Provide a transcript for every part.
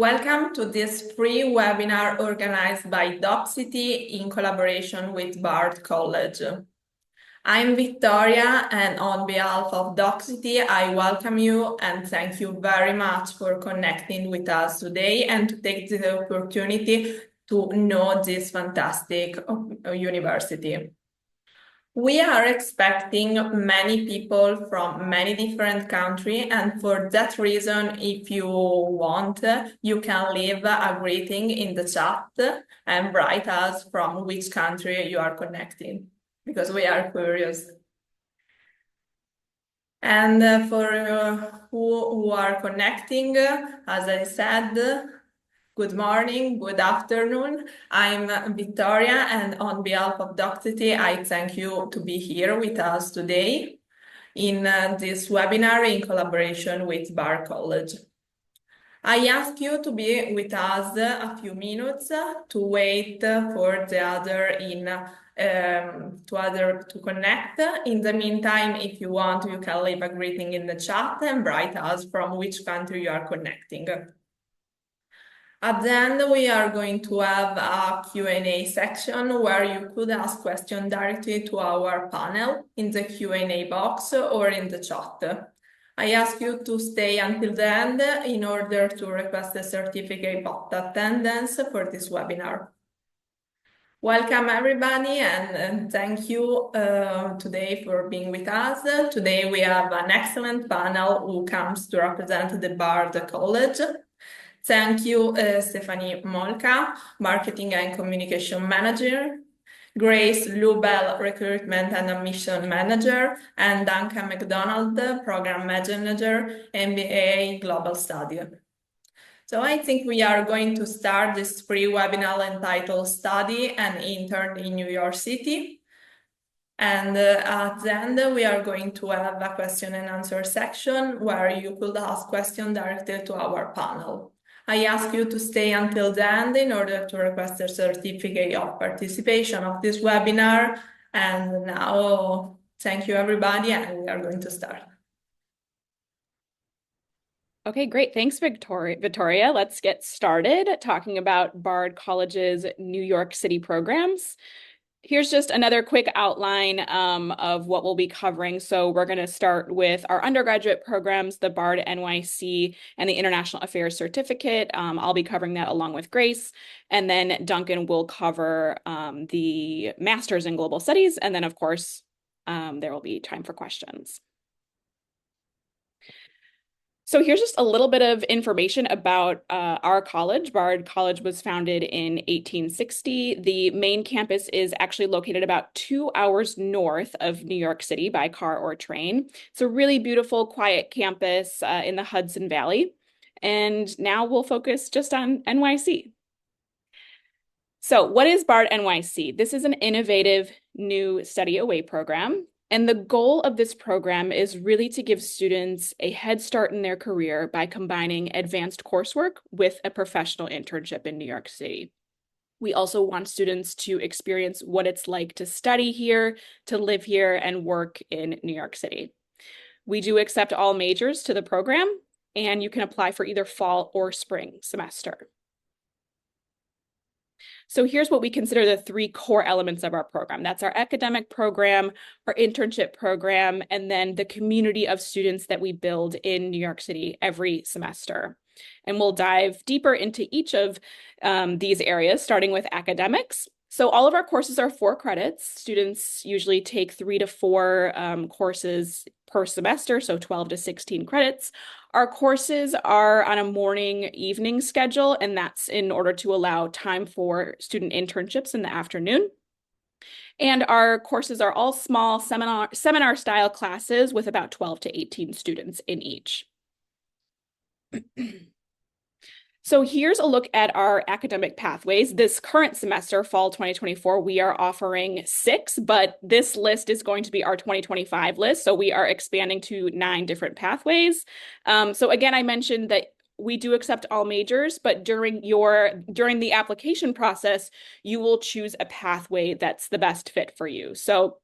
Welcome to this free webinar organized by Docsity in collaboration with Bard College. I'm Victoria, and on behalf of Docsity, I welcome you and thank you very much for connecting with us today and to take the opportunity to know this fantastic university. We are expecting many people from many different countries, and for that reason, if you want, you can leave a greeting in the chat and write us from which country you are connecting, because we are curious. And for who are connecting, as I said, good morning, good afternoon. I'm Victoria, and on behalf of Docsity, I thank you to be here with us today in this webinar in collaboration with Bard College. I ask you to be with us a few minutes to wait for the other to connect. In the meantime, if you want, you can leave a greeting in the chat and write us from which country you are connecting. At the end, we are going to have a Q&A section where you could ask questions directly to our panel in the Q&A box or in the chat. I ask you to stay until the end in order to request a certificate of attendance for this webinar. Welcome everybody, and thank you today for being with us. Today we have an excellent panel who comes to represent the Bard College. Thank you, Stephanie Molka, Marketing and Communication Manager, Grace Lubell, Recruitment and Admission Manager, and Duncan McDonald, Program Manager, MBA Global Study. So I think we are going to start this free webinar entitled Study and Intern in New York City. And at the end, we are going to have a question and answer section where you could ask questions directly to our panel. I ask you to stay until the end in order to request a certificate of participation of this webinar. And now, thank you everybody, and we are going to start. Okay, great. Thanks, Victoria. Let's get started talking about Bard College's New York City programs. Here's just another quick outline of what we'll be covering. So we're going to start with our undergraduate programs, the Bard NYC and the International Affairs Certificate. I'll be covering that along with Grace. And then Duncan will cover the Masters in Global Studies. And then, of course, there will be time for questions. So here's just a little bit of information about our college. Bard College was founded in 1860. The main campus is actually located about 2 hours north of New York City by car or train. It's a really beautiful, quiet campus in the Hudson Valley. And now we'll focus just on NYC. So what is Bard NYC? This is an innovative new study away program. And the goal of this program is really to give students a head start in their career by combining advanced coursework with a professional internship in New York City. We also want students to experience what it's like to study here, to live here, and work in New York City. We do accept all majors to the program, and you can apply for either fall or spring semester. So here's what we consider the 3 core elements of our program. That's our academic program, our internship program, and then the community of students that we build in New York City every semester. And we'll dive deeper into each of these areas, starting with academics. So all of our courses are 4 credits. Students usually take 3 to 4 courses per semester, so 12 to 16 credits. Our courses are on a morning-evening schedule, and that's in order to allow time for student internships in the afternoon. And our courses are all small seminar-style classes with about 12 to 18 students in each. So here's a look at our academic pathways. This current semester, fall 2024, we are offering 6, but this list is going to be our 2025 list. So we are expanding to 9 different pathways. So again, I mentioned that we do accept all majors, but during the application process, you will choose a pathway that's the best fit for you. So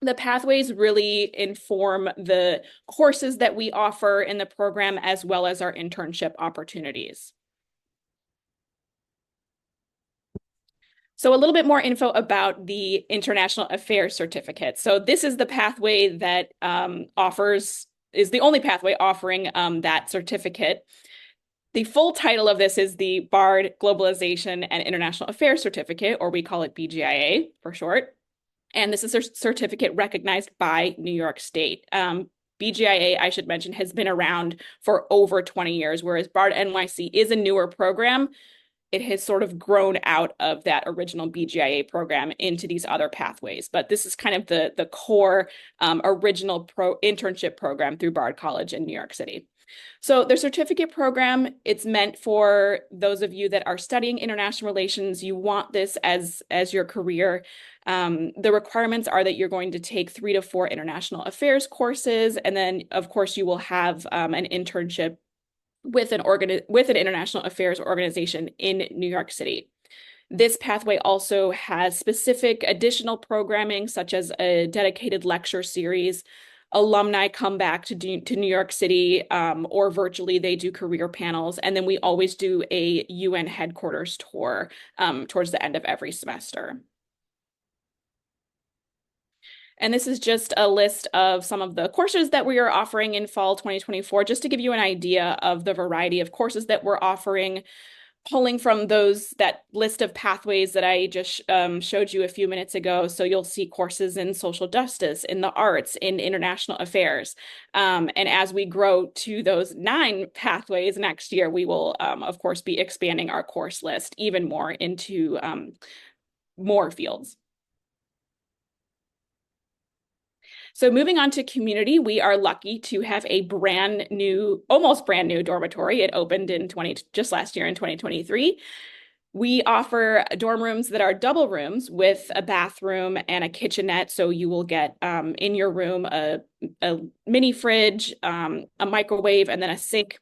the pathways really inform the courses that we offer in the program as well as our internship opportunities. So a little bit more info about the International Affairs Certificate. So this is the pathway that is the only pathway offering that certificate. The full title of this is the Bard Globalization and International Affairs Certificate, or we call it BGIA for short. And this is a certificate recognized by New York State. BGIA, I should mention, has been around for over 20 years, whereas Bard NYC is a newer program. It has sort of grown out of that original BGIA program into these other pathways. But this is kind of the core original internship program through Bard College in New York City. So the certificate program, it's meant for those of you that are studying international relations. You want this as your career. The requirements are that you're going to take 3 to 4 international affairs courses, and then of course you will have an internship with an international affairs organization in New York City. This pathway also has specific additional programming, such as a dedicated lecture series. Alumni come back to New York City, or virtually they do career panels. And then we always do a UN headquarters tour towards the end of every semester. And this is just a list of some of the courses that we are offering in fall 2024, just to give you an idea of the variety of courses that we're offering, pulling from that list of pathways that I just showed you a few minutes ago. So you'll see courses in social justice, in the arts, in international affairs. And as we grow to those 9 pathways next year, we will, of course, be expanding our course list even more into more fields. So moving on to community, we are lucky to have a almost brand new dormitory. It opened just last year in 2023. We offer dorm rooms that are double rooms with a bathroom and a kitchenette. So you will get in your room a mini fridge, a microwave, and then a sink.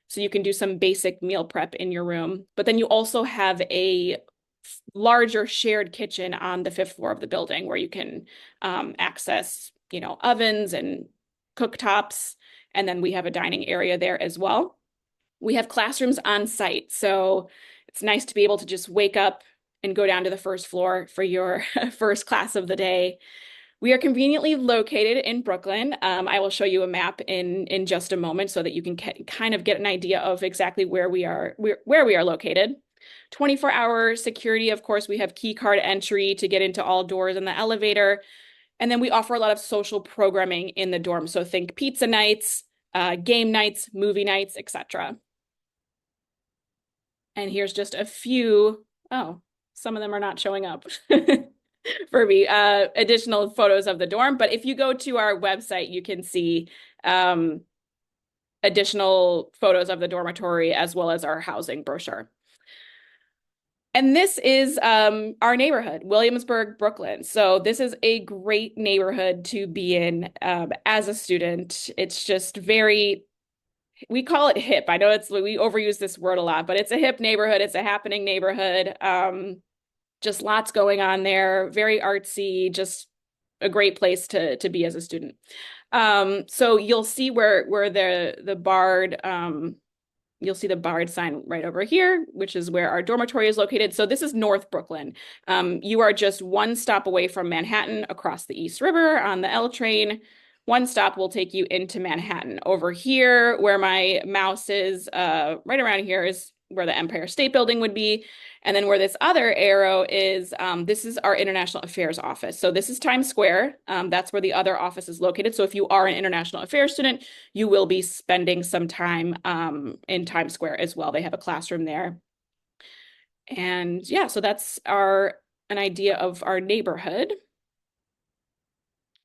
So you can do some basic meal prep in your room. But then you also have a larger shared kitchen on the 5th floor of the building where you can access ovens and cooktops. And then we have a dining area there as well. We have classrooms on site. So it's nice to be able to just wake up and go down to the 1st floor for your first class of the day. We are conveniently located in Brooklyn. I will show you a map in just a moment so that you can kind of get an idea of exactly where we are located. 24-hour security, of course, we have key card entry to get into all doors in the elevator. And then we offer a lot of social programming in the dorm. So think pizza nights, game nights, movie nights, etc. And here's just a few, some of them are not showing up for me, additional photos of the dorm. But if you go to our website, you can see additional photos of the dormitory as well as our housing brochure. And this is our neighborhood, Williamsburg, Brooklyn. So this is a great neighborhood to be in as a student. It's just we call it hip. I know we overuse this word a lot, but it's a hip neighborhood. It's a happening neighborhood. Just lots going on there, very artsy, just a great place to be as a student. So you'll see where the Bard, you'll see the Bard sign right over here, which is where our dormitory is located. So this is North Brooklyn. You are just 1 stop away from Manhattan across the East River on the L train. 1 stop will take you into Manhattan. Over here, where my mouse is, right around here is where the Empire State Building would be. And then where this other arrow is, this is our International Affairs office. So this is Times Square. That's where the other office is located. So if you are an International Affairs student, you will be spending some time in Times Square as well. They have a classroom there. And yeah, so that's an idea of our neighborhood.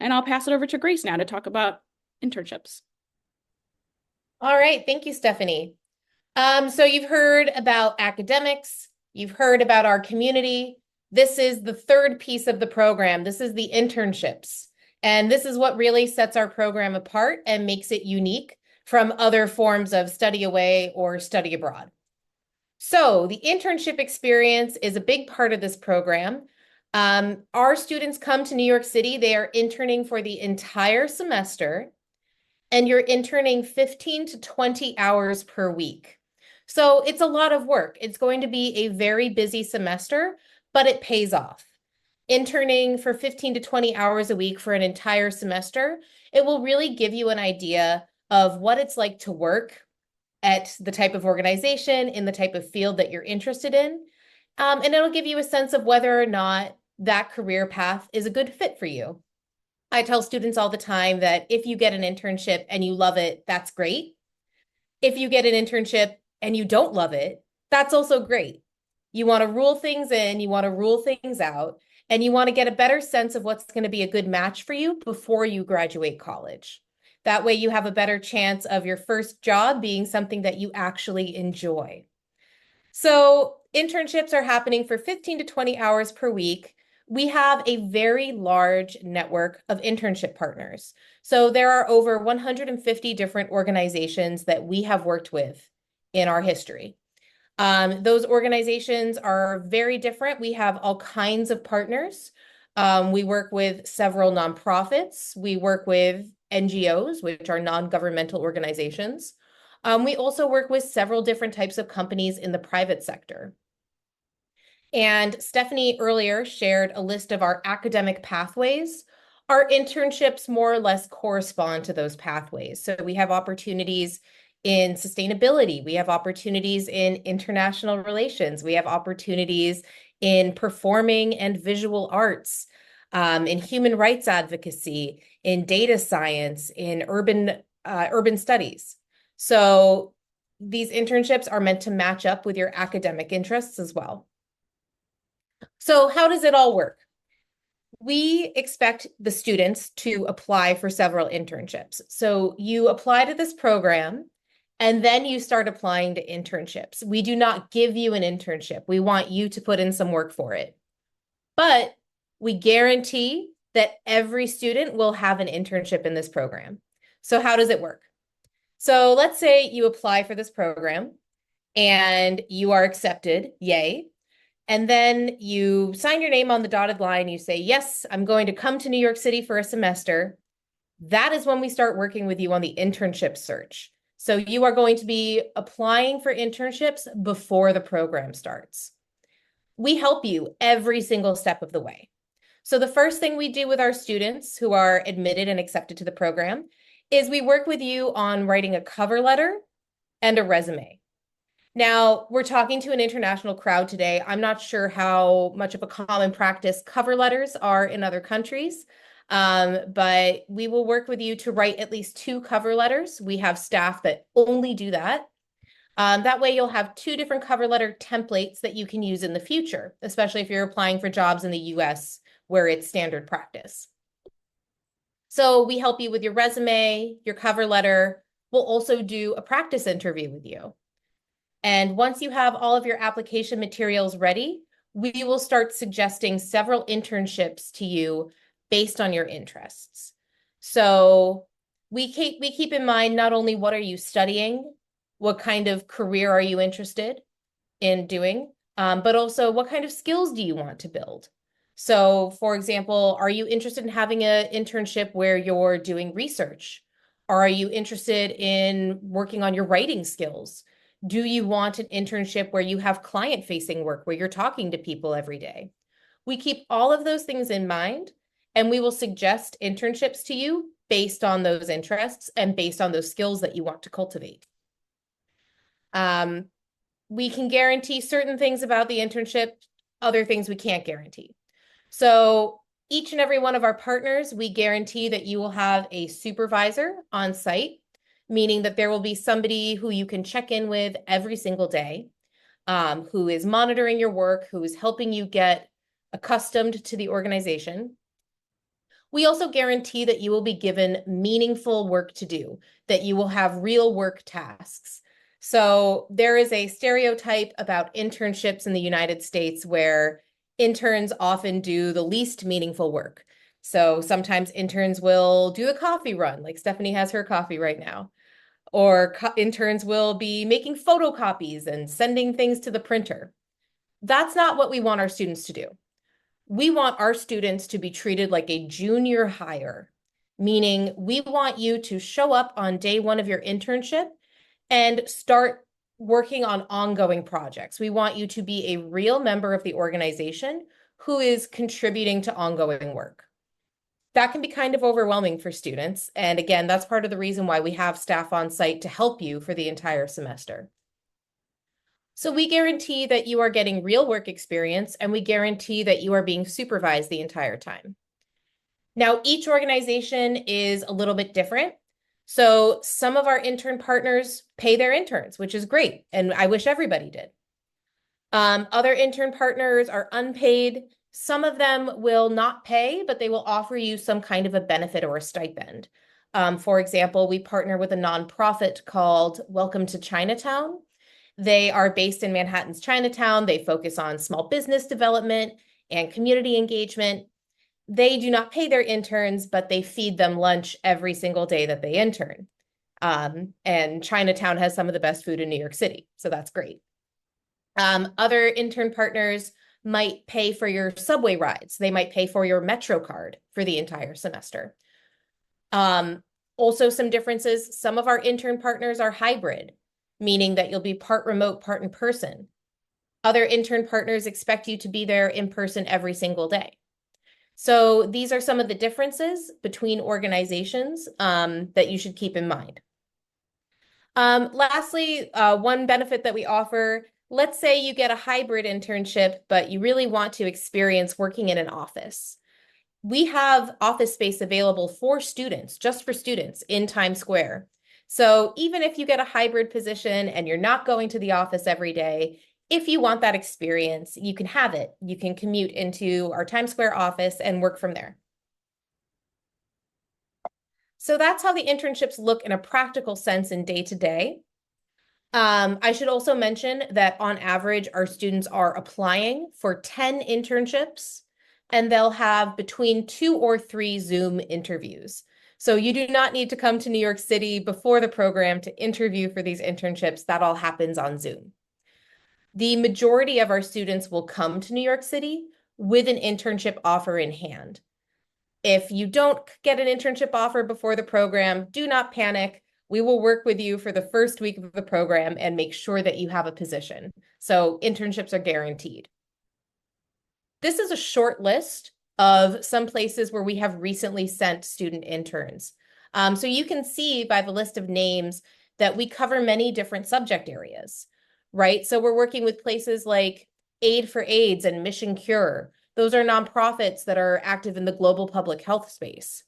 And I'll pass it over to Grace now to talk about internships. All right, thank you, Stephanie. So you've heard about academics, you've heard about our community. This is the 3rd piece of the program. This is the internships. And this is what really sets our program apart and makes it unique from other forms of study away or study abroad. So the internship experience is a big part of this program. Our students come to New York City. They are interning for the entire semester, and you're interning 15 to 20 hours per week. So it's a lot of work. It's going to be a very busy semester, but it pays off. Interning for 15 to 20 hours a week for an entire semester, it will really give you an idea of what it's like to work at the type of organization, in the type of field that you're interested in. And it'll give you a sense of whether or not that career path is a good fit for you. I tell students all the time that if you get an internship and you love it, that's great. If you get an internship and you don't love it, that's also great. You want to rule things in, you want to rule things out, and you want to get a better sense of what's going to be a good match for you before you graduate college. That way you have a better chance of your first job being something that you actually enjoy. So internships are happening for 15 to 20 hours per week. We have a very large network of internship partners. So there are over 150 different organizations that we have worked with in our history. Those organizations are very different. We have all kinds of partners. We work with several nonprofits. We work with NGOs, which are non-governmental organizations. We also work with several different types of companies in the private sector. And Stephanie earlier shared a list of our academic pathways. Our internships more or less correspond to those pathways. So we have opportunities in sustainability. We have opportunities in international relations. We have opportunities in performing and visual arts, in human rights advocacy, in data science, in urban studies. So these internships are meant to match up with your academic interests as well. So how does it all work? We expect the students to apply for several internships. So you apply to this program, and then you start applying to internships. We do not give you an internship. We want you to put in some work for it. But we guarantee that every student will have an internship in this program. So how does it work? So let's say you apply for this program and you are accepted, yay. And then you sign your name on the dotted line. You say, yes, I'm going to come to New York City for a semester. That is when we start working with you on the internship search. So you are going to be applying for internships before the program starts. We help you every single step of the way. So the first thing we do with our students who are admitted and accepted to the program is we work with you on writing a cover letter and a resume. Now, we're talking to an international crowd today. I'm not sure how much of a common practice cover letters are in other countries, but we will work with you to write at least 2 cover letters. We have staff that only do that. That way you'll have 2 different cover letter templates that you can use in the future, especially if you're applying for jobs in the US where it's standard practice. So we help you with your resume, your cover letter. We'll also do a practice interview with you. And once you have all of your application materials ready, we will start suggesting several internships to you based on your interests. So we keep in mind not only what are you studying, what kind of career are you interested in doing, but also what kind of skills do you want to build? So for example, are you interested in having an internship where you're doing research? Or are you interested in working on your writing skills? Do you want an internship where you have client-facing work, where you're talking to people every day? We keep all of those things in mind, and we will suggest internships to you based on those interests and based on those skills that you want to cultivate. We can guarantee certain things about the internship, other things we can't guarantee. So each and every one of our partners, we guarantee that you will have a supervisor on site, meaning that there will be somebody who you can check in with every single day, who is monitoring your work, who is helping you get accustomed to the organization. We also guarantee that you will be given meaningful work to do, that you will have real work tasks. So there is a stereotype about internships in the United States where interns often do the least meaningful work. So sometimes interns will do a coffee run, like Stephanie has her coffee right now. Or interns will be making photocopies and sending things to the printer. That's not what we want our students to do. We want our students to be treated like a junior hire, meaning we want you to show up on day 1 of your internship and start working on ongoing projects. We want you to be a real member of the organization who is contributing to ongoing work. That can be kind of overwhelming for students. And again, that's part of the reason why we have staff on site to help you for the entire semester. So we guarantee that you are getting real work experience, and we guarantee that you are being supervised the entire time. Now, each organization is a little bit different. So some of our intern partners pay their interns, which is great, and I wish everybody did. Other intern partners are unpaid. Some of them will not pay, but they will offer you some kind of a benefit or a stipend. For example, we partner with a nonprofit called Welcome to Chinatown. They are based in Manhattan's Chinatown. They focus on small business development and community engagement. They do not pay their interns, but they feed them lunch every single day that they intern. And Chinatown has some of the best food in New York City, so that's great. Other intern partners might pay for your subway rides. They might pay for your Metro card for the entire semester. Also, some differences. Some of our intern partners are hybrid, meaning that you'll be part remote, part in person. Other intern partners expect you to be there in person every single day. So these are some of the differences between organizations that you should keep in mind. Lastly, one benefit that we offer, let's say you get a hybrid internship, but you really want to experience working in an office. We have office space available for students, just for students in Times Square. So even if you get a hybrid position and you're not going to the office every day, if you want that experience, you can have it. You can commute into our Times Square office and work from there. So that's how the internships look in a practical sense in day-to-day. I should also mention that on average, our students are applying for 10 internships, and they'll have between 2 or 3 Zoom interviews. So you do not need to come to New York City before the program to interview for these internships. That all happens on Zoom. The majority of our students will come to New York City with an internship offer in hand. If you don't get an internship offer before the program, do not panic. We will work with you for the first week of the program and make sure that you have a position. So internships are guaranteed. This is a short list of some places where we have recently sent student interns. So you can see by the list of names that we cover many different subject areas, right? So we're working with places like Aid for AIDS and Mission Cure. Those are nonprofits that are active in the global public health space.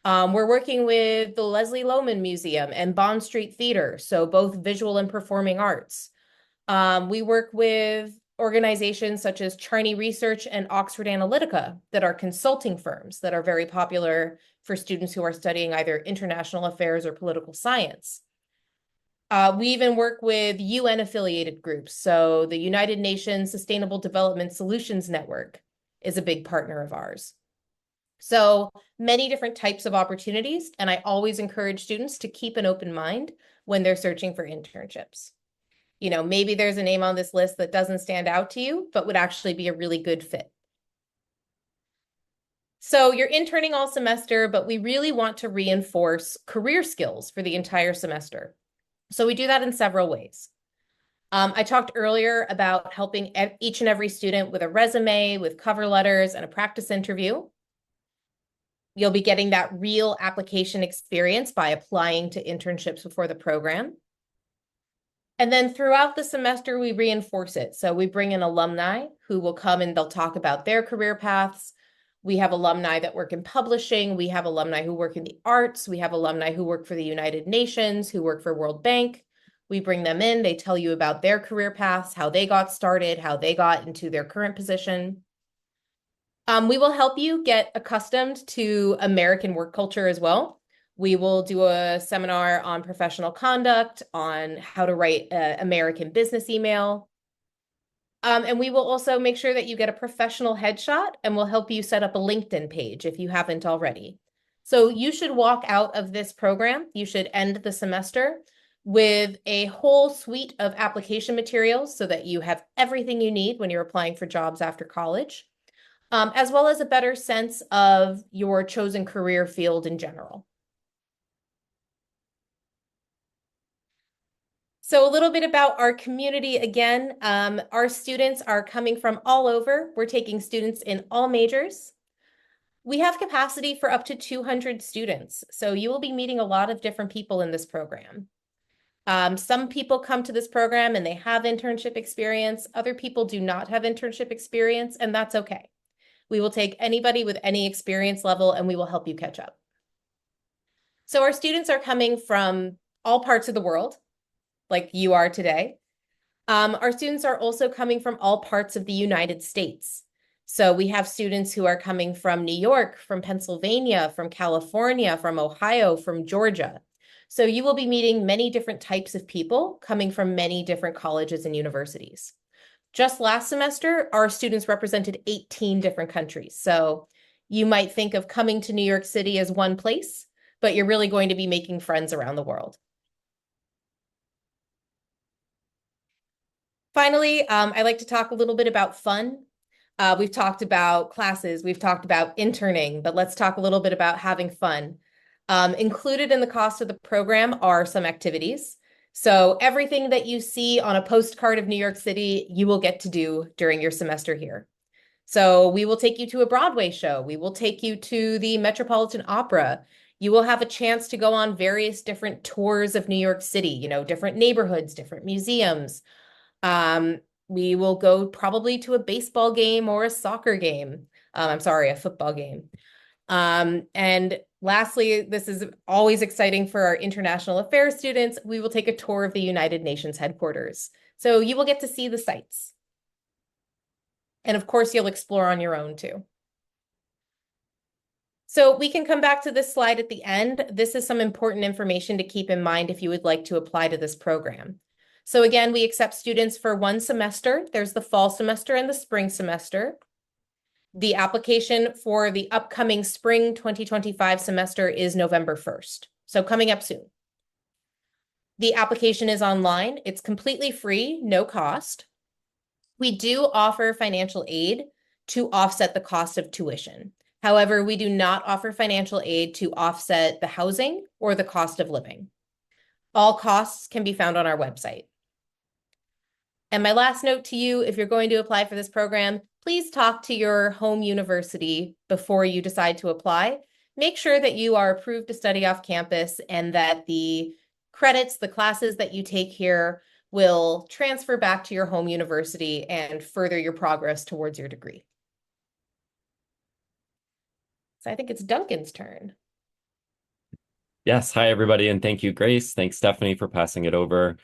We're working with the Leslie Lohman Museum and Bond Street Theater, so both visual and performing arts. We work with organizations such as Charney Research and Oxford Analytica that are consulting firms that are very popular for students who are studying either international affairs or political science. We even work with UN-affiliated groups. So the United Nations Sustainable Development Solutions Network is a big partner of ours. So many different types of opportunities, and I always encourage students to keep an open mind when they're searching for internships. You know, maybe there's a name on this list that doesn't stand out to you, but would actually be a really good fit. So you're interning all semester, but we really want to reinforce career skills for the entire semester. So we do that in several ways. I talked earlier about helping each and every student with a resume, with cover letters, and a practice interview. You'll be getting that real application experience by applying to internships before the program. And then throughout the semester, we reinforce it. So we bring in alumni who will come and they'll talk about their career paths. We have alumni that work in publishing. We have alumni who work in the arts. We have alumni who work for the United Nations, who work for World Bank. We bring them in. They tell you about their career paths, how they got started, how they got into their current position. We will help you get accustomed to American work culture as well. We will do a seminar on professional conduct, on how to write an American business email. And we will also make sure that you get a professional headshot, and we'll help you set up a LinkedIn page if you haven't already. So you should walk out of this program, you should end the semester with a whole suite of application materials so that you have everything you need when you're applying for jobs after college, as well as a better sense of your chosen career field in general. So a little bit about our community again. Our students are coming from all over. We're taking students in all majors. We have capacity for up to 200 students. So you will be meeting a lot of different people in this program. Some people come to this program and they have internship experience. Other people do not have internship experience, and that's okay. We will take anybody with any experience level and we will help you catch up. So our students are coming from all parts of the world, like you are today. Our students are also coming from all parts of the United States. So we have students who are coming from New York, from Pennsylvania, from California, from Ohio, from Georgia. So you will be meeting many different types of people coming from many different colleges and universities. Just last semester, our students represented 18 different countries. So you might think of coming to New York City as one place, but you're really going to be making friends around the world. Finally, I like to talk a little bit about fun. We've talked about classes, we've talked about interning, but let's talk a little bit about having fun. Included in the cost of the program are some activities. So everything that you see on a postcard of New York City, you will get to do during your semester here. So we will take you to a Broadway show. We will take you to the Metropolitan Opera. You will have a chance to go on various different tours of New York City, different neighborhoods, different museums. We will go probably to a baseball game or a soccer game. A football game. And lastly, this is always exciting for our international affairs students. We will take a tour of the United Nations headquarters. So you will get to see the sights. And of course, you'll explore on your own too. So we can come back to this slide at the end. This is some important information to keep in mind if you would like to apply to this program. So again, we accept students for one semester. There's the fall semester and the spring semester. The application for the upcoming spring 2025 semester is November 1st. So coming up soon. The application is online. It's completely free, no cost. We do offer financial aid to offset the cost of tuition. However, we do not offer financial aid to offset the housing or the cost of living. All costs can be found on our website. And my last note to you, if you're going to apply for this program, please talk to your home university before you decide to apply. Make sure that you are approved to study off campus and that the credits, the classes that you take here will transfer back to your home university and further your progress towards your degree. So I think it's Duncan's turn. Yes, hi everybody, and thank you, Grace. Thanks, Stephanie, for passing it over.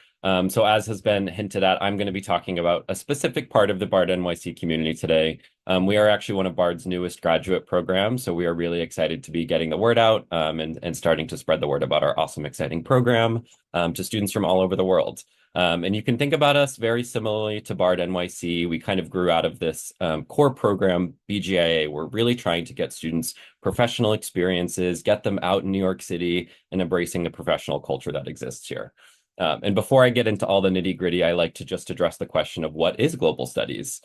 So as has been hinted at, I'm going to be talking about a specific part of the Bard NYC community today. We are actually one of Bard's newest graduate programs, so we are really excited to be getting the word out and starting to spread the word about our awesome, exciting program to students from all over the world. And you can think about us very similarly to Bard NYC. We kind of grew out of this core program, BGIA. We're really trying to get students professional experiences, get them out in New York City, and embracing the professional culture that exists here. And before I get into all the nitty-gritty, I like to just address the question of what is global studies.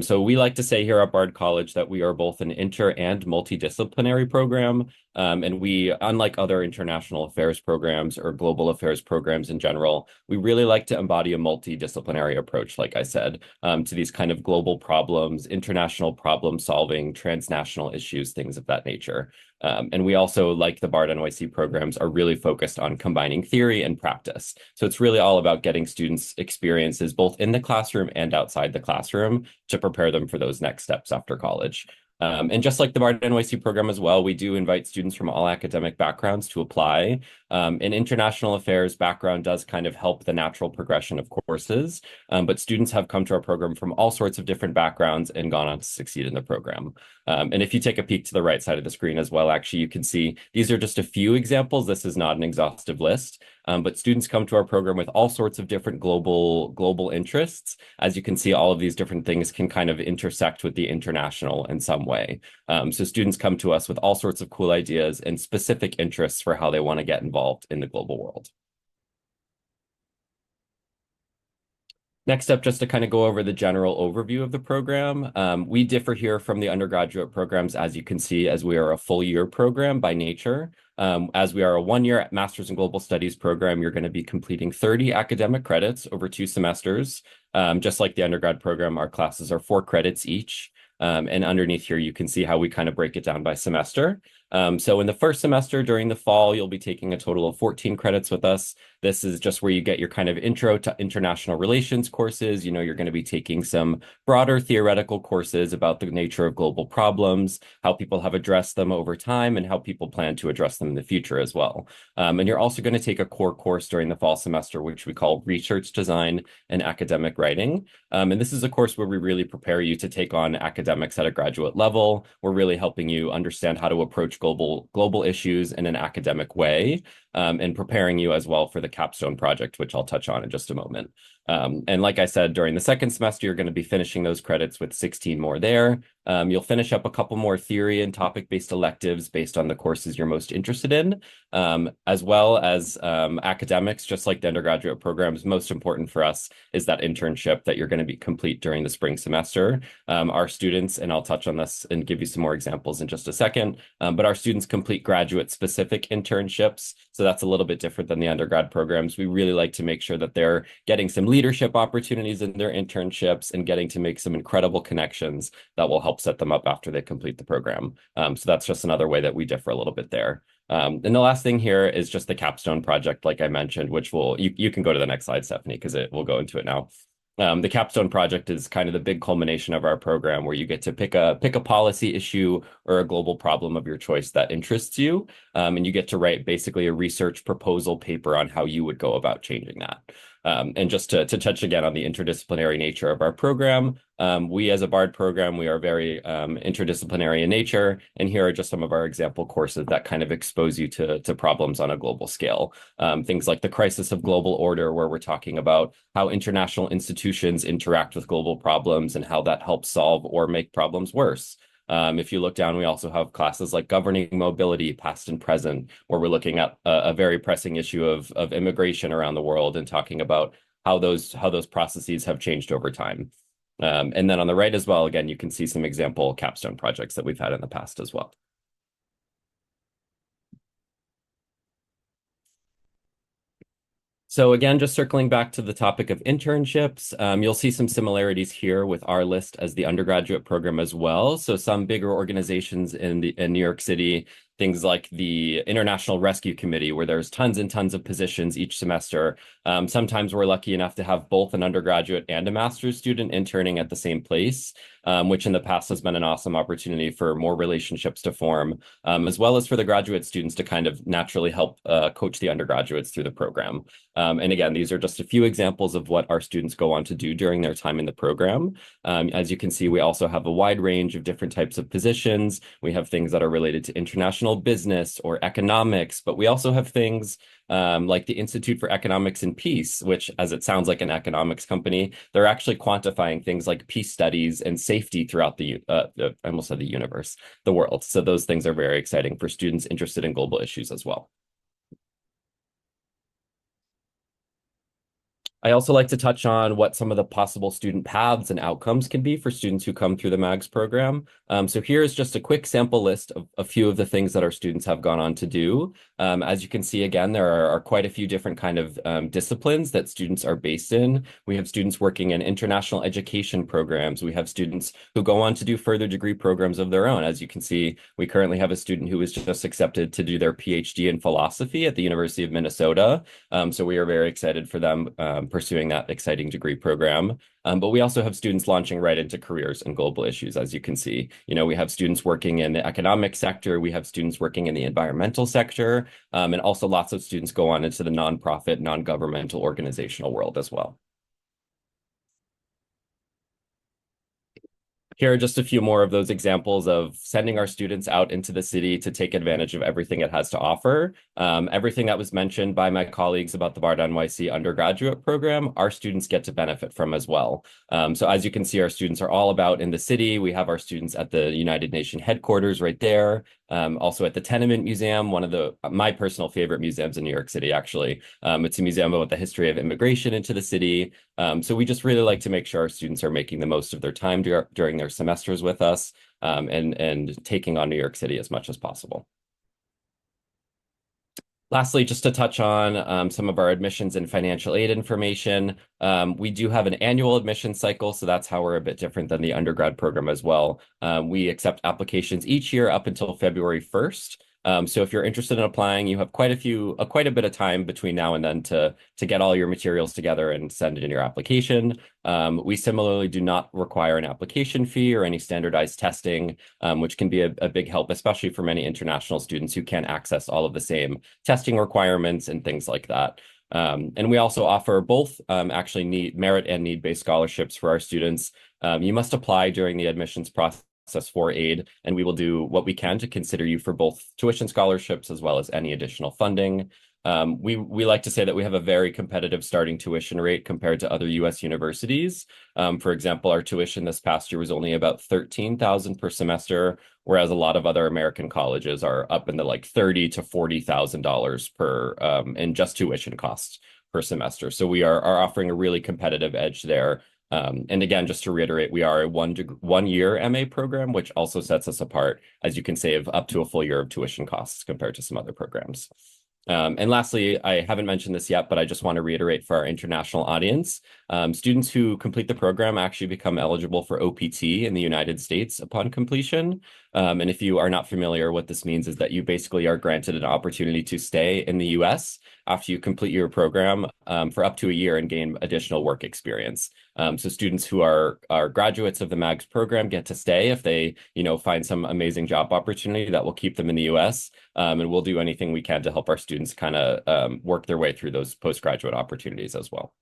So we like to say here at Bard College that we are both an inter and multidisciplinary program. And we, unlike other international affairs programs or global affairs programs in general, we really like to embody a multidisciplinary approach, like I said, to these kind of global problems, international problem solving, transnational issues, things of that nature. And we also, like the Bard NYC programs, are really focused on combining theory and practice. So it's really all about getting students experiences both in the classroom and outside the classroom to prepare them for those next steps after college. And just like the Bard NYC program as well, we do invite students from all academic backgrounds to apply. An international affairs background does kind of help the natural progression of courses, but students have come to our program from all sorts of different backgrounds and gone on to succeed in the program. And if you take a peek to the right side of the screen as well, actually, you can see these are just a few examples. This is not an exhaustive list, but students come to our program with all sorts of different global interests. As you can see, all of these different things can kind of intersect with the international in some way. So students come to us with all sorts of cool ideas and specific interests for how they want to get involved in the global world. Next up, just to kind of go over the general overview of the program, we differ here from the undergraduate programs, as you can see, as we are a full year program by nature. As we are a 1-year Master's in Global Studies program, you're going to be completing 30 academic credits over 2 semesters. Just like the undergrad program, our classes are 4 credits each. And underneath here, you can see how we kind of break it down by semester. So in the first semester during the fall, you'll be taking a total of 14 credits with us. This is just where you get your kind of intro to international relations courses. You know, you're going to be taking some broader theoretical courses about the nature of global problems, how people have addressed them over time, and how people plan to address them in the future as well. And you're also going to take a core course during the fall semester, which we call Research Design and Academic Writing. And this is a course where we really prepare you to take on academics at a graduate level. We're really helping you understand how to approach global issues in an academic way, and preparing you as well for the capstone project, which I'll touch on in just a moment. And like I said, during the second semester, you're going to be finishing those credits with 16 more there. You'll finish up a couple more theory and topic-based electives based on the courses you're most interested in, as well as academics, just like the undergraduate programs. Most important for us is that internship that you're going to be complete during the spring semester. Our students, and I'll touch on this and give you some more examples in just a second, but our students complete graduate-specific internships. So that's a little bit different than the undergrad programs. We really like to make sure that they're getting some leadership opportunities in their internships and getting to make some incredible connections that will help set them up after they complete the program. So that's just another way that we differ a little bit there. And the last thing here is just the capstone project, like I mentioned, which you can go to the next slide, Stephanie, because we'll go into it now. The capstone project is kind of the big culmination of our program, where you get to pick a policy issue or a global problem of your choice that interests you, and you get to write basically a research proposal paper on how you would go about changing that. And just to touch again on the interdisciplinary nature of our program, we as a Bard program, we are very interdisciplinary in nature. And here are just some of our example courses that kind of expose you to problems on a global scale. Things like the crisis of global order, where we're talking about how international institutions interact with global problems and how that helps solve or make problems worse. If you look down, we also have classes like governing mobility, past and present, where we're looking at a very pressing issue of immigration around the world and talking about how those processes have changed over time. And then on the right as well, again, you can see some example capstone projects that we've had in the past as well. So again, just circling back to the topic of internships, you'll see some similarities here with our list as the undergraduate program as well. So some bigger organizations in New York City, things like the International Rescue Committee, where there's tons and tons of positions each semester. Sometimes we're lucky enough to have both an undergraduate and a master's student interning at the same place, which in the past has been an awesome opportunity for more relationships to form, as well as for the graduate students to kind of naturally help coach the undergraduates through the program. And again, these are just a few examples of what our students go on to do during their time in the program. As you can see, we also have a wide range of different types of positions. We have things that are related to international business or economics, but we also have things like the Institute for Economics and Peace, which, as it sounds like an economics company, they're actually quantifying things like peace studies and safety throughout I almost said the universe, the world. So those things are very exciting for students interested in global issues as well. I also like to touch on what some of the possible student paths and outcomes can be for students who come through the MAGS program. So here is just a quick sample list of a few of the things that our students have gone on to do. As you can see, again, there are quite a few different kind of disciplines that students are based in. We have students working in international education programs. We have students who go on to do further degree programs of their own. As you can see, we currently have a student who was just accepted to do their PhD in philosophy at the University of Minnesota. So we are very excited for them pursuing that exciting degree program. But we also have students launching right into careers and global issues, as you can see. You know, we have students working in the economic sector, we have students working in the environmental sector, and also lots of students go on into the nonprofit, non-governmental organizational world as well. Here are just a few more of those examples of sending our students out into the city to take advantage of everything it has to offer. Everything that was mentioned by my colleagues about the Bard NYC undergraduate program, our students get to benefit from as well. So as you can see, our students are all about in the city. We have our students at the United Nations headquarters right there. Also at the Tenement Museum, one of my personal favorite museums in New York City, actually. It's a museum about the history of immigration into the city. So we just really like to make sure our students are making the most of their time during their semesters with us, and taking on New York City as much as possible. Lastly, just to touch on some of our admissions and financial aid information, we do have an annual admission cycle, so that's how we're a bit different than the undergrad program as well. We accept applications each year up until February 1st. So if you're interested in applying, you have quite a bit of time between now and then to get all your materials together and send in your application. We similarly do not require an application fee or any standardized testing, which can be a big help, especially for many international students who can't access all of the same testing requirements and things like that. And we also offer both actually merit and need-based scholarships for our students. You must apply during the admissions process for aid, and we will do what we can to consider you for both tuition scholarships as well as any additional funding. We like to say that we have a very competitive starting tuition rate compared to other U.S. universities. For example, our tuition this past year was only about $13,000 per semester, whereas a lot of other American colleges are up in the like $30,000 to $40,000 per in just tuition costs per semester. So we are offering a really competitive edge there. And again, just to reiterate, we are a one-year MA program, which also sets us apart, as you can save up to a full year of tuition costs compared to some other programs. And lastly, I haven't mentioned this yet, but I just want to reiterate for our international audience, students who complete the program actually become eligible for OPT in the United States upon completion. And if you are not familiar, what this means is that you basically are granted an opportunity to stay in the US after you complete your program for up to a year and gain additional work experience. So students who are graduates of the MAGS program get to stay if they, find some amazing job opportunity that will keep them in the US. And we'll do anything we can to help our students kind of work their way through those postgraduate opportunities as well.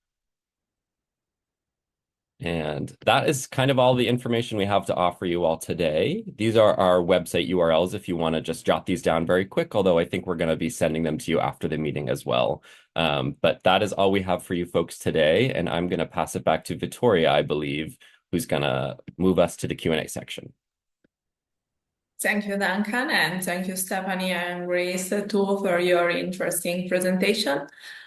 And that is kind of all the information we have to offer you all today. These are our website URLs if you want to just jot these down very quick, although I think we're going to be sending them to you after the meeting as well. But that is all we have for you folks today. And I'm going to pass it back to Victoria, I believe, who's going to move us to the Q&A section. Thank you, Duncan, and thank you, Stephanie and Grace, too, for your interesting presentation.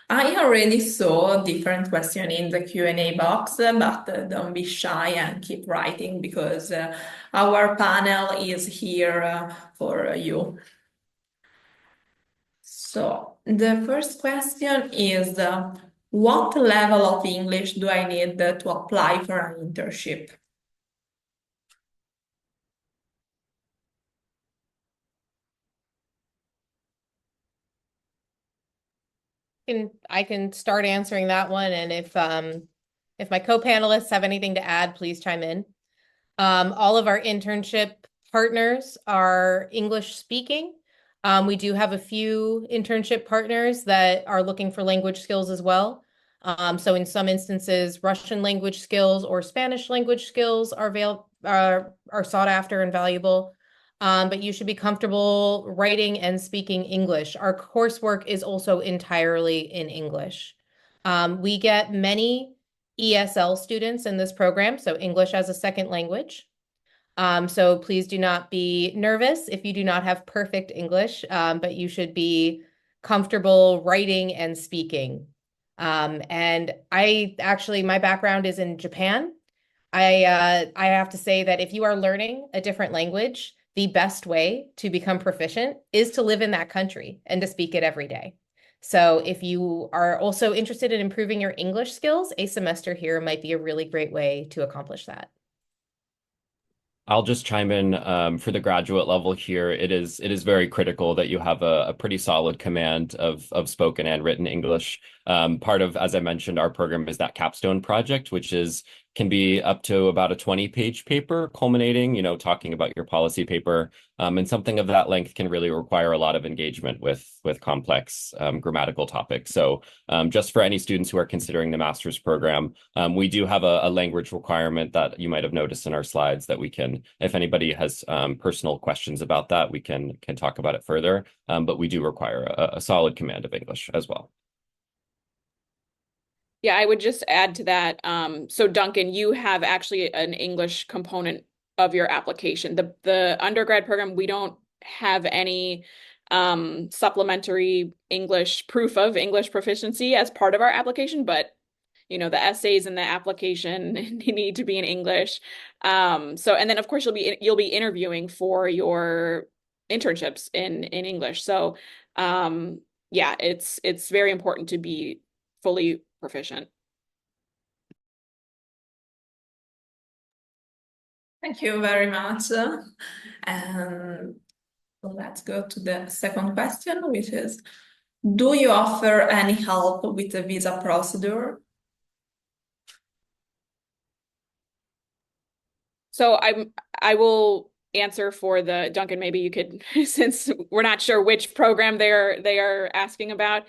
I already saw different questions in the Q&A box, but don't be shy and keep writing because our panel is here for you. So the first question is, what level of English do I need to apply for an internship? I can start answering that one, and if my co-panelists have anything to add, please chime in. All of our internship partners are English speaking. We do have a few internship partners that are looking for language skills as well. So in some instances, Russian language skills or Spanish language skills are sought after and valuable. But you should be comfortable writing and speaking English. Our coursework is also entirely in English. We get many ESL students in this program, so English as a second language. So please do not be nervous if you do not have perfect English, but you should be comfortable writing and speaking. And my background is in Japan. I have to say that if you are learning a different language, the best way to become proficient is to live in that country and to speak it every day. So if you are also interested in improving your English skills, a semester here might be a really great way to accomplish that. I'll just chime in for the graduate level here. It is very critical that you have a pretty solid command of spoken and written English. Part of, as I mentioned, our program is that capstone project, which can be up to about a 20-page paper, culminating, talking about your policy paper. And something of that length can really require a lot of engagement with complex grammatical topics. So just for any students who are considering the master's program, we do have a language requirement that you might have noticed in our slides that we can, if anybody has personal questions about that, we can talk about it further. But we do require a solid command of English as well. Yeah, I would just add to that. So Duncan, you have actually an English component of your application. The undergrad program, we don't have any supplementary English proof of English proficiency as part of our application, but the essays and the application need to be in English. And then of course you'll be interviewing for your internships in English. So yeah, it's very important to be fully proficient. Thank you very much. And let's go to the second question, which is, do you offer any help with the visa procedure? So I will answer for the Duncan. Maybe you could, since we're not sure which program they are asking about.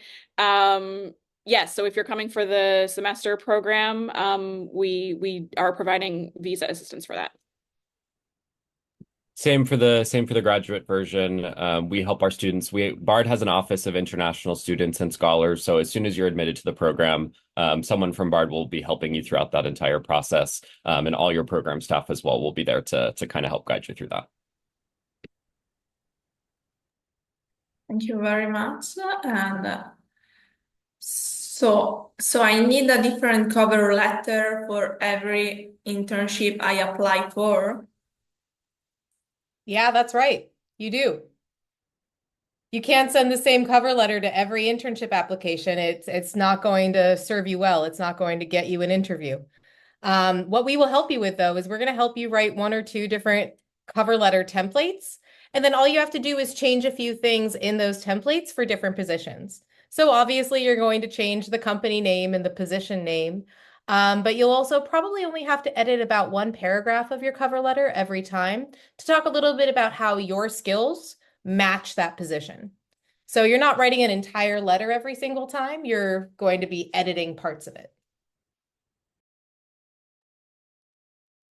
Yes, so if you're coming for the semester program, we are providing visa assistance for that. Same for the graduate version. We help our students. Bard has an office of international students and scholars. So as soon as you're admitted to the program, someone from Bard will be helping you throughout that entire process. And all your program staff as well will be there to kind of help guide you through that. Thank you very much. And so I need a different cover letter for every internship I apply for. Yeah, that's right. You do. You can't send the same cover letter to every internship application. It's not going to serve you well. It's not going to get you an interview. What we will help you with, though, is we're going to help you write 1 or 2 different cover letter templates. And then all you have to do is change a few things in those templates for different positions. So obviously, you're going to change the company name and the position name. But you'll also probably only have to edit about 1 paragraph of your cover letter every time to talk a little bit about how your skills match that position. So you're not writing an entire letter every single time. You're going to be editing parts of it.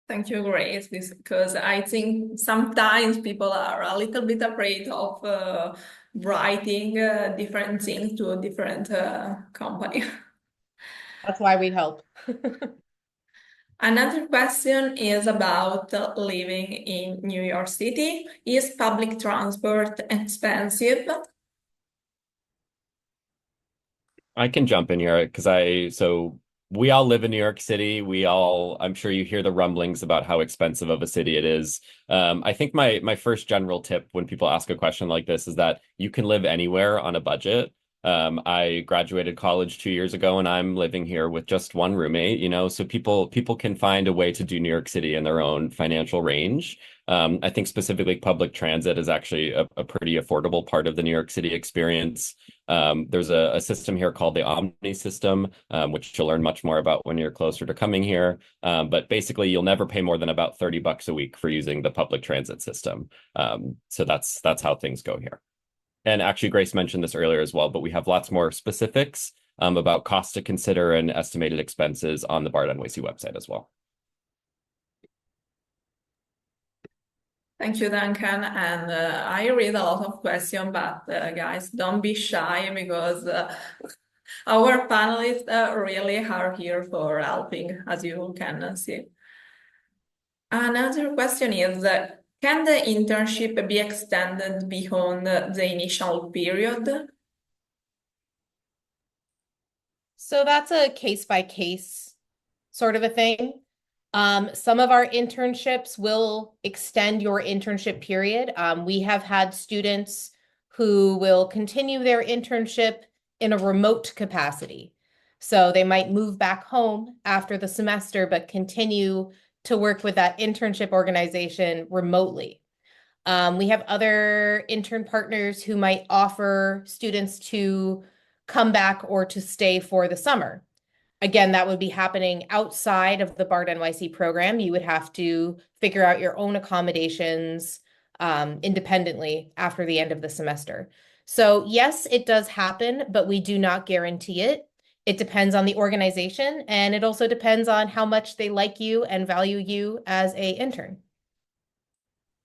Thank you, Grace, because I think sometimes people are a little bit afraid of writing different things to a different company. That's why we help. Another question is about living in New York City. Is public transport expensive? I can jump in here because we all live in New York City. I'm sure you hear the rumblings about how expensive of a city it is. I think my first general tip when people ask a question like this is that you can live anywhere on a budget. I graduated college 2 years ago and I'm living here with just 1 roommate, so people can find a way to do New York City in their own financial range. I think specifically public transit is actually a pretty affordable part of the New York City experience. There's a system here called the Omni system, which you'll learn much more about when you're closer to coming here. But basically, you'll never pay more than about $30 a week for using the public transit system. So that's how things go here. And actually, Grace mentioned this earlier as well, but we have lots more specifics about costs to consider and estimated expenses on the Bard NYC website as well. Thank you, Duncan. And I read a lot of questions, but guys, don't be shy because our panelists really are here for helping, as you can see. Another question is, can the internship be extended beyond the initial period? So that's a case-by-case sort of a thing. Some of our internships will extend your internship period. We have had students who will continue their internship in a remote capacity. So they might move back home after the semester, but continue to work with that internship organization remotely. We have other intern partners who might offer students to come back or to stay for the summer. Again, that would be happening outside of the Bard NYC program. You would have to figure out your own accommodations independently after the end of the semester. So yes, it does happen, but we do not guarantee it. It depends on the organization, and it also depends on how much they like you and value you as an intern.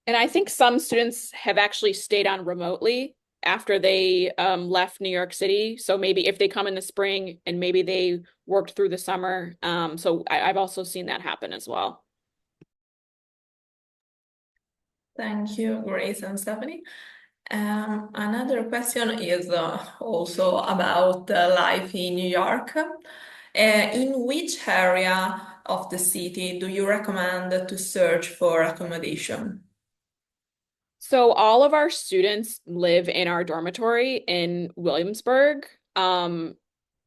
And I think some students have actually stayed on remotely after they left New York City. So maybe if they come in the spring and maybe they worked through the summer. So I've also seen that happen as well. Thank you, Grace and Stephanie. Another question is also about life in New York. In which area of the city do you recommend to search for accommodation? So all of our students live in our dormitory in Williamsburg.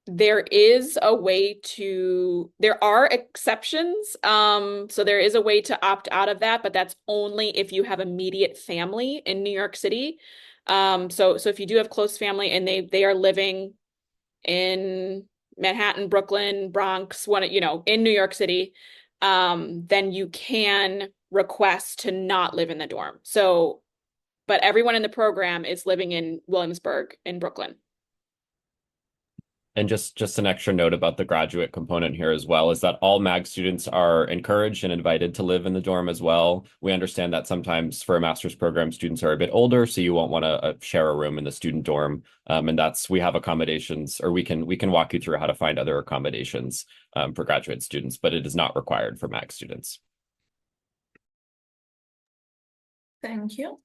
There are exceptions. So there is a way to opt out of that, but that's only if you have immediate family in New York City. So if you do have close family and they are living in Manhattan, Brooklyn, Bronx, in New York City, then you can request to not live in the dorm. But everyone in the program is living in Williamsburg in Brooklyn. And just an extra note about the graduate component here as well is that all MAG students are encouraged and invited to live in the dorm as well. We understand that sometimes for a master's program, students are a bit older, so you won't want to share a room in the student dorm. And we have accommodations, or we can walk you through how to find other accommodations for graduate students, but it is not required for MAG students. Thank you.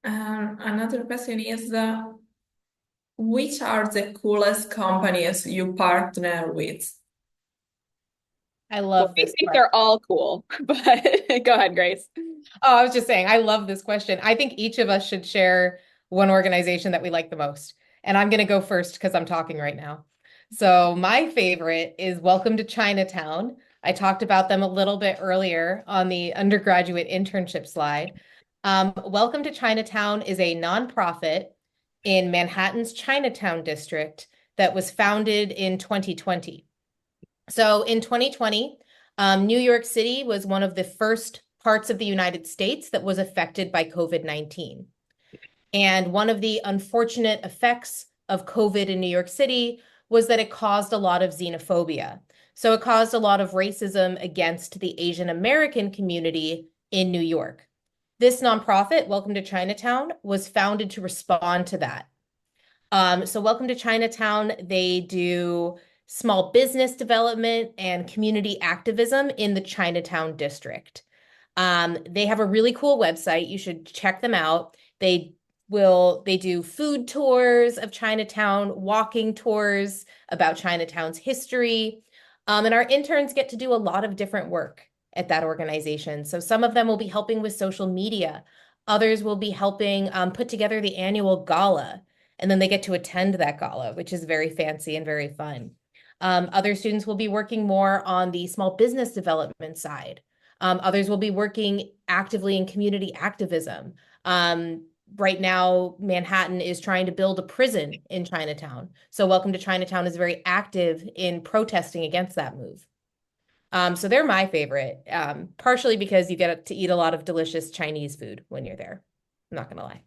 Another question is, which are the coolest companies you partner with? I love this I think question. they're all cool, but go ahead, Grace. Oh, I was just saying, I love this question. I think each of us should share one organization that we like the most. And I'm going to go first because I'm talking right now. So my favorite is Welcome to Chinatown. I talked about them a little bit earlier on the undergraduate internship slide. Welcome to Chinatown is a nonprofit in Manhattan's Chinatown district that was founded in 2020. So in 2020, New York City was one of the first parts of the United States that was affected by COVID-19. And one of the unfortunate effects of COVID in New York City was that it caused a lot of xenophobia. So it caused a lot of racism against the Asian American community in New York. This nonprofit, Welcome to Chinatown, was founded to respond to that. So Welcome to Chinatown, they do small business development and community activism in the Chinatown district. They have a really cool website. You should check them out. They do food tours of Chinatown, walking tours about Chinatown's history. And our interns get to do a lot of different work at that organization. So some of them will be helping with social media. Others will be helping put together the annual gala. And then they get to attend that gala, which is very fancy and very fun. Other students will be working more on the small business development side. Others will be working actively in community activism. Right now, Manhattan is trying to build a prison in Chinatown. So Welcome to Chinatown is very active in protesting against that move. So they're my favorite, partially because you get to eat a lot of delicious Chinese food when you're there. I'm not going to lie.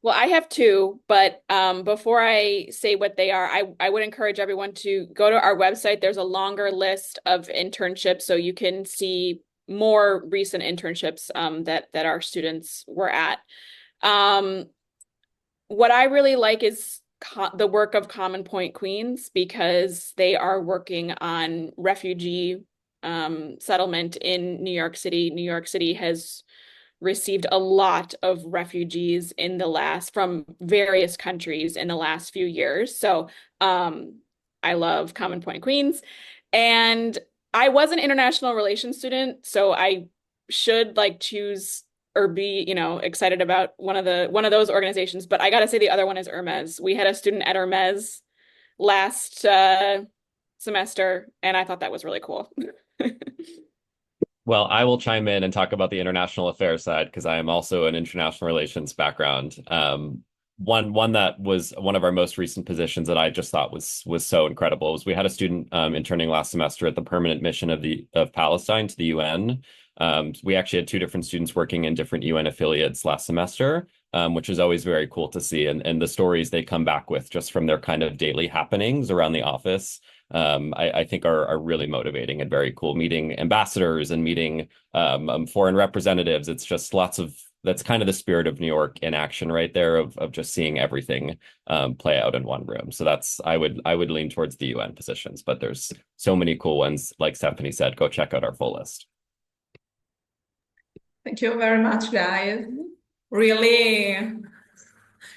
Well, I have two, but before I say what they are, I would encourage everyone to go to our website. There's a longer list of internships, so you can see more recent internships that our students were at. What I really like is the work of Common Point Queens, because they are working on refugee settlement in New York City. New York City has received a lot of refugees from various countries in the last few years. So I love Common Point Queens. And I was an international relations student, so I should choose or be, excited about one of those organizations. But I gotta say the other one is Hermes. We had a student at Hermes last semester, and I thought that was really cool. Well, I will chime in and talk about the international affairs side because I am also an international relations background. One that was one of our most recent positions that I just thought was so incredible was we had a student interning last semester at the permanent mission of Palestine to the UN. We actually had two different students working in different UN affiliates last semester, which is always very cool to see. And the stories they come back with just from their kind of daily happenings around the office, I think are really motivating and very cool. Meeting ambassadors and meeting foreign representatives. It's just that's kind of the spirit of New York in action right there of just seeing everything play out in one room. So I would lean towards the UN positions, but there's so many cool ones. Like Stephanie said, go check out our full list. Thank you very much, guys. Really,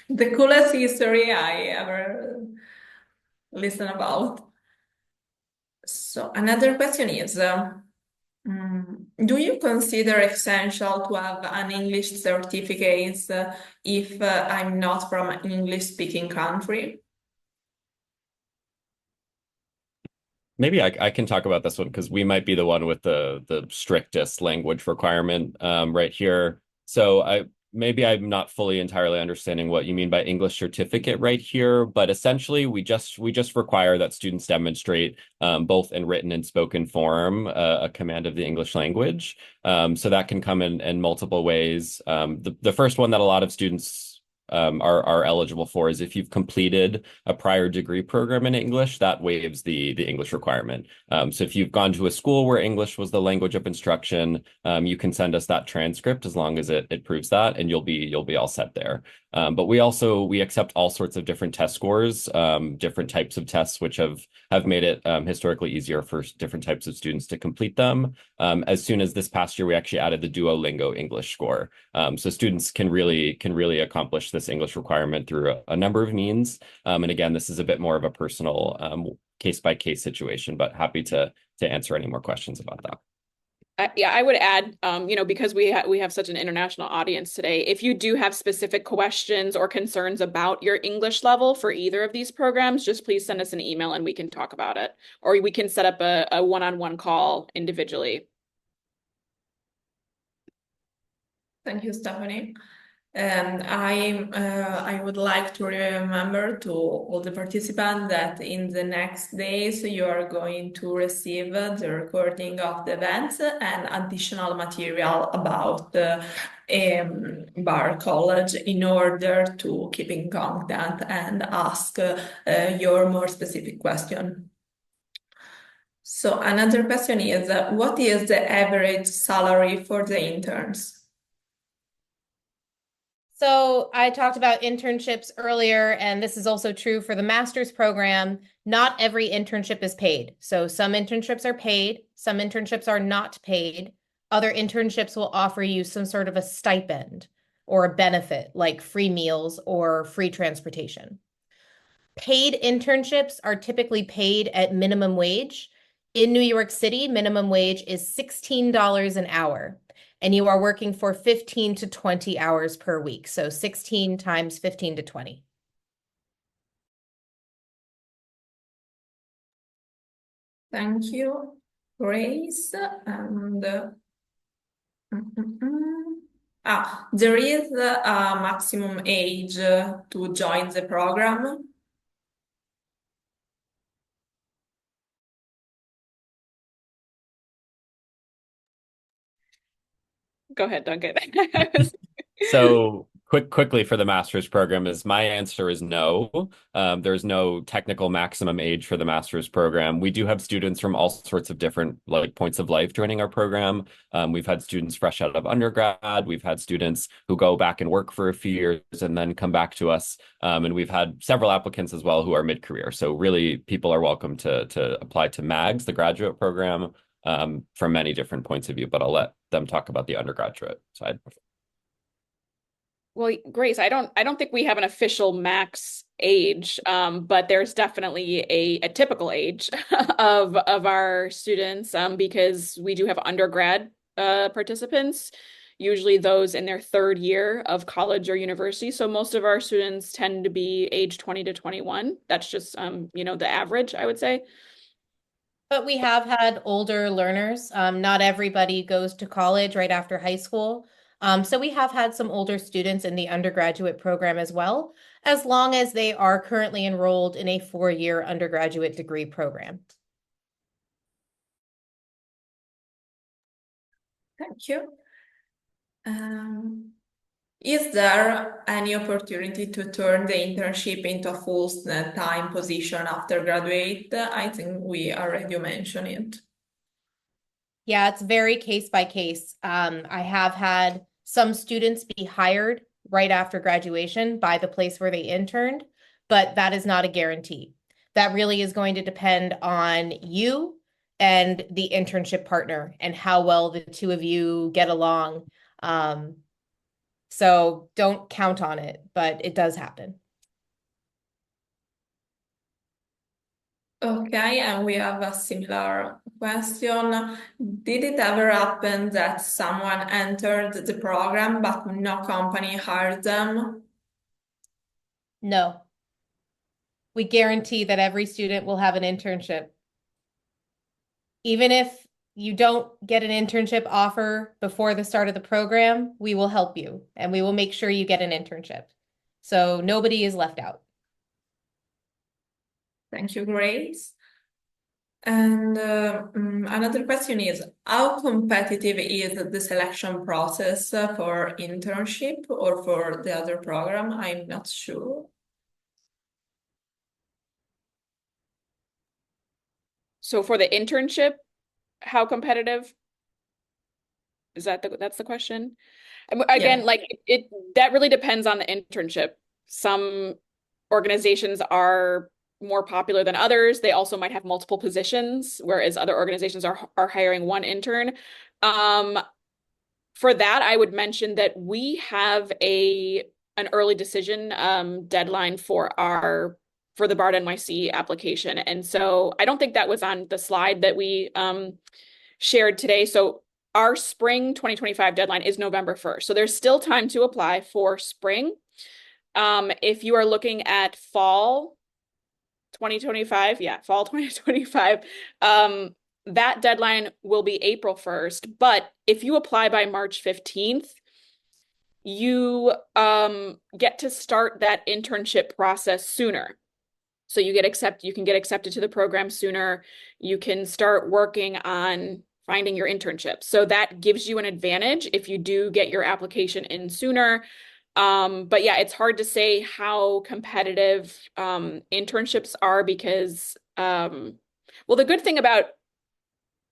the coolest history I ever listened about. So another question is, do you consider essential to have an English certificate if I'm not from an English-speaking country? Maybe I can talk about this one because we might be the one with the strictest language requirement right here. So maybe I'm not fully entirely understanding what you mean by English certificate right here, but essentially we just require that students demonstrate both in written and spoken form a command of the English language. So that can come in multiple ways. The first one that a lot of students are eligible for is if you've completed a prior degree program in English, that waives the English requirement. So if you've gone to a school where English was the language of instruction, you can send us that transcript as long as it proves that, and you'll be all set there. But we accept all sorts of different test scores, different types of tests, which have made it historically easier for different types of students to complete them. As soon as this past year, we actually added the Duolingo English score. So students can really accomplish this English requirement through a number of means. And again, this is a bit more of a personal case-by-case situation, but happy to answer any more questions about that. Yeah, I would add, because we have such an international audience today, if you do have specific questions or concerns about your English level for either of these programs, just please send us an email and we can talk about it, or we can set up a one-on-one call individually. Thank you, Stephanie. And I would like to remember to all the participants that in the next days you are going to receive the recording of the events and additional material about the Bard College in order to keep in contact and ask your more specific question. So another question is, what is the average salary for the interns? So I talked about internships earlier, and this is also true for the master's program. Not every internship is paid. So some internships are paid, some internships are not paid. Other internships will offer you some sort of a stipend or a benefit like free meals or free transportation. Paid internships are typically paid at minimum wage. In New York City, minimum wage is $16 an hour, and you are working for 15 to 20 hours per week. So 16 times 15 to 20. Thank you, Grace. And there is a maximum age to join the program. Go ahead, Duncan. So quickly for the master's program is my answer is no. There's no technical maximum age for the master's program. We do have students from all sorts of different points of life joining our program. We've had students fresh out of undergrad. We've had students who go back and work for a few years and then come back to us. And we've had several applicants as well who are mid-career. So really people are welcome to apply to MAGS, the graduate program, from many different points of view, but I'll let them talk about the undergraduate side. Well, Grace, I don't think we have an official max age, but there's definitely a typical age of our students, because we do have undergrad participants, usually those in their third year of college or university. So most of our students tend to be age 20 to 21. That's just the average, I would say. But we have had older learners. Not everybody goes to college right after high school. So we have had some older students in the undergraduate program as well, as long as they are currently enrolled in a 4-year undergraduate degree program. Thank you. Is there any opportunity to turn the internship into a full-time position after graduate? I think we already mentioned it. Yeah, it's very case by case. I have had some students be hired right after graduation by the place where they interned, but that is not a guarantee. That really is going to depend on you and the internship partner and how well the two of you get along. So don't count on it, but it does happen. Okay, and we have a similar question. Did it ever happen that someone entered the program but no company hired them? No. We guarantee that every student will have an internship. Even if you don't get an internship offer before the start of the program, we will help you and we will make sure you get an internship. So nobody is left out. Thank you, Grace. And another question is, how competitive is the selection process for internship or for the other program? I'm not sure. So for the internship, how competitive? Is that that's the question? And again, Yeah. like that really depends on the internship. Some organizations are more popular than others. They also might have multiple positions, whereas other organizations are hiring one intern. For that, I would mention that we have an early decision deadline for the Bard NYC application. And so I don't think that was on the slide that we shared today. So our spring 2025 deadline is November 1st. So there's still time to apply for spring. If you are looking at fall 2025, fall 2025, that deadline will be April 1st. But if you apply by March 15th, you get to start that internship process sooner. So you can get accepted to the program sooner. You can start working on finding your internship. So that gives you an advantage if you do get your application in sooner. But yeah, it's hard to say how competitive internships are because, well, the good thing about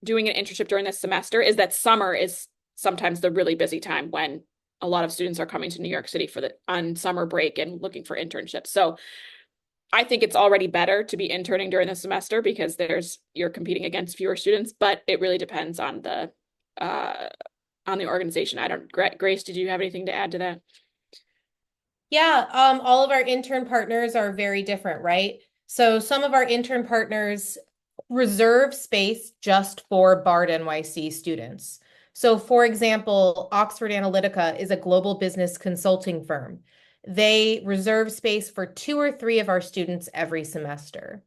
doing an internship during this semester is that summer is sometimes the really busy time when a lot of students are coming to New York City on summer break and looking for internships. So I think it's already better to be interning during the semester because you're competing against fewer students, but it really depends on the organization. Grace, did you have anything to add to that? Yeah, all of our intern partners are very different, right? So some of our intern partners reserve space just for Bard NYC students. So for example, Oxford Analytica is a global business consulting firm. They reserve space for 2 or 3 of our students every semester.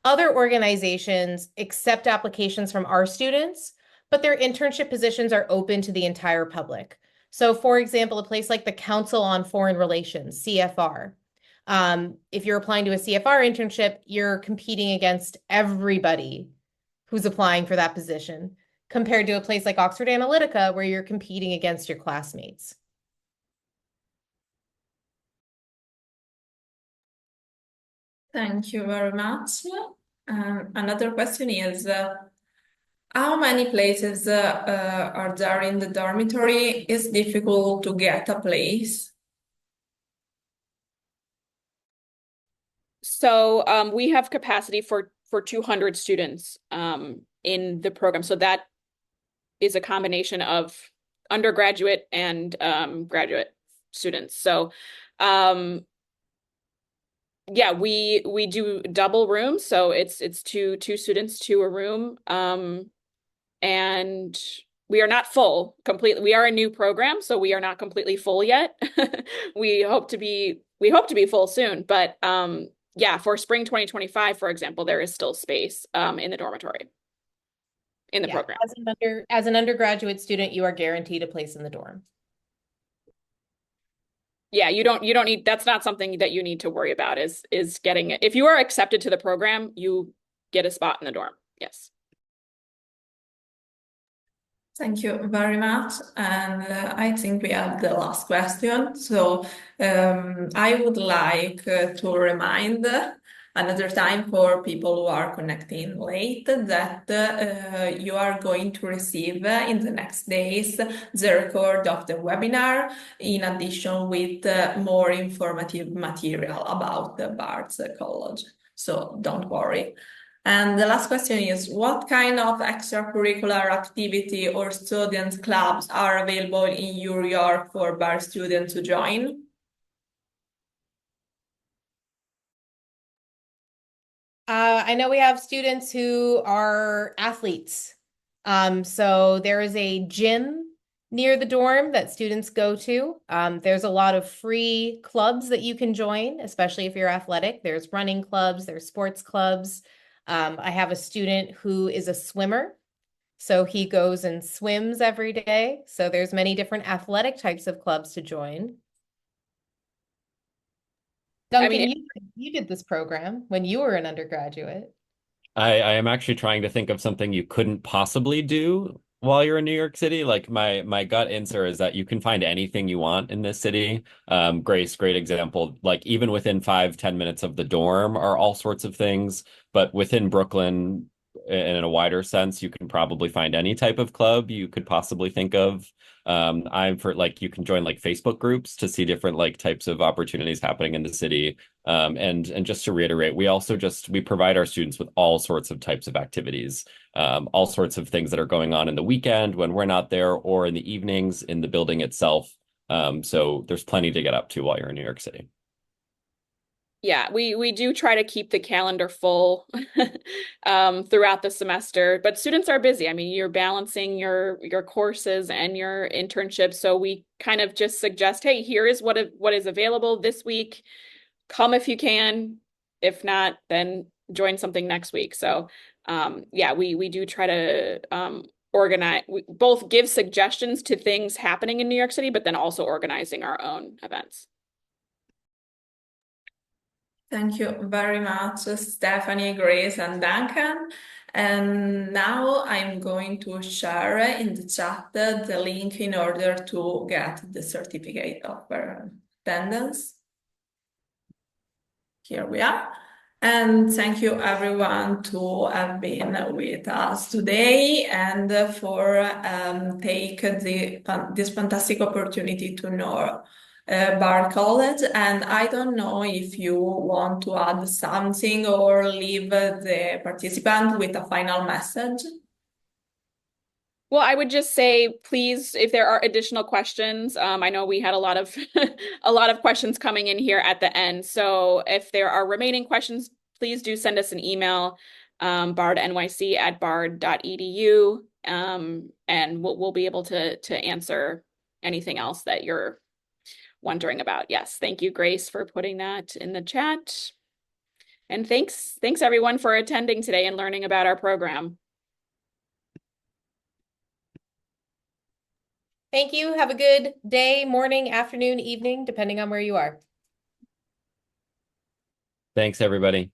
Other organizations accept applications from our students, but their internship positions are open to the entire public. So for example, a place like the Council on Foreign Relations, CFR. If you're applying to a CFR internship, you're competing against everybody who's applying for that position, compared to a place like Oxford Analytica, where you're competing against your classmates. Thank you very much. Another question is, how many places are there in the dormitory? Is difficult to get a place? So we have capacity for 200 students in the program. So that is a combination of undergraduate and graduate students. So yeah, we do double rooms. So it's two students to a room. And we are not full completely. We are a new program, so we are not completely full yet. We hope to be full soon, but yeah, for spring 2025, for example, there is still space in the dormitory in the program. As an undergraduate student, you are guaranteed a place in the dorm. Yeah, you don't need, that's not something that you need to worry about is getting it. If you are accepted to the program, you get a spot in the dorm. Yes. Thank you very much. And I think we have the last question. So I would like to remind another time for people who are connecting late that you are going to receive in the next days the record of the webinar, in addition with more informative material about the Bard's College. So don't worry. And the last question is, what kind of extracurricular activity or student clubs are available in New York for Bard students to join? I know we have students who are athletes. So there is a gym near the dorm that students go to. There's a lot of free clubs that you can join, especially if you're athletic. There's running clubs, there's sports clubs. I have a student who is a swimmer, so he goes and swims every day. So there's many different athletic types of clubs to join. Duncan, you did this program when you were an undergraduate. I am actually trying to think of something you couldn't possibly do while you're in New York City. Like my gut answer is that you can find anything you want in this city. Grace, great example. Like even within 5-10 minutes of the dorm are all sorts of things. But within Brooklyn, in a wider sense, you can probably find any type of club you could possibly think of. I'm for like you can join like Facebook groups to see different like types of opportunities happening in the city. And just to reiterate, we provide our students with all sorts of types of activities, all sorts of things that are going on in the weekend when we're not there, or in the evenings in the building itself. So there's plenty to get up to while you're in New York City. Yeah, we do try to keep the calendar full throughout the semester, but students are busy. I mean, you're balancing your courses and your internships, so we kind of just suggest, hey, here is what is available this week. Come if you can. If not, then join something next week. So, yeah, we do try to organize, we both give suggestions to things happening in New York City, but then also organizing our own events. Thank you very much, Stephanie, Grace, and Duncan. And now I'm going to share in the chat the link in order to get the certificate of attendance. Here we are. And thank you everyone to have been with us today and for take this fantastic opportunity to know Bard College. And I don't know if you want to add something or leave the participant with a final message. Well, I would just say, please, if there are additional questions, I know we had a lot of a lot of questions coming in here at the end. So if there are remaining questions, please do send us an email, bardnyc@bard.edu, and we'll be able to answer anything else that you're wondering about. Yes, thank you, Grace, for putting that in the chat. And thanks everyone for attending today and learning about our program. Thank you. Have a good day, morning, afternoon, evening, depending on where you are. Thanks, everybody.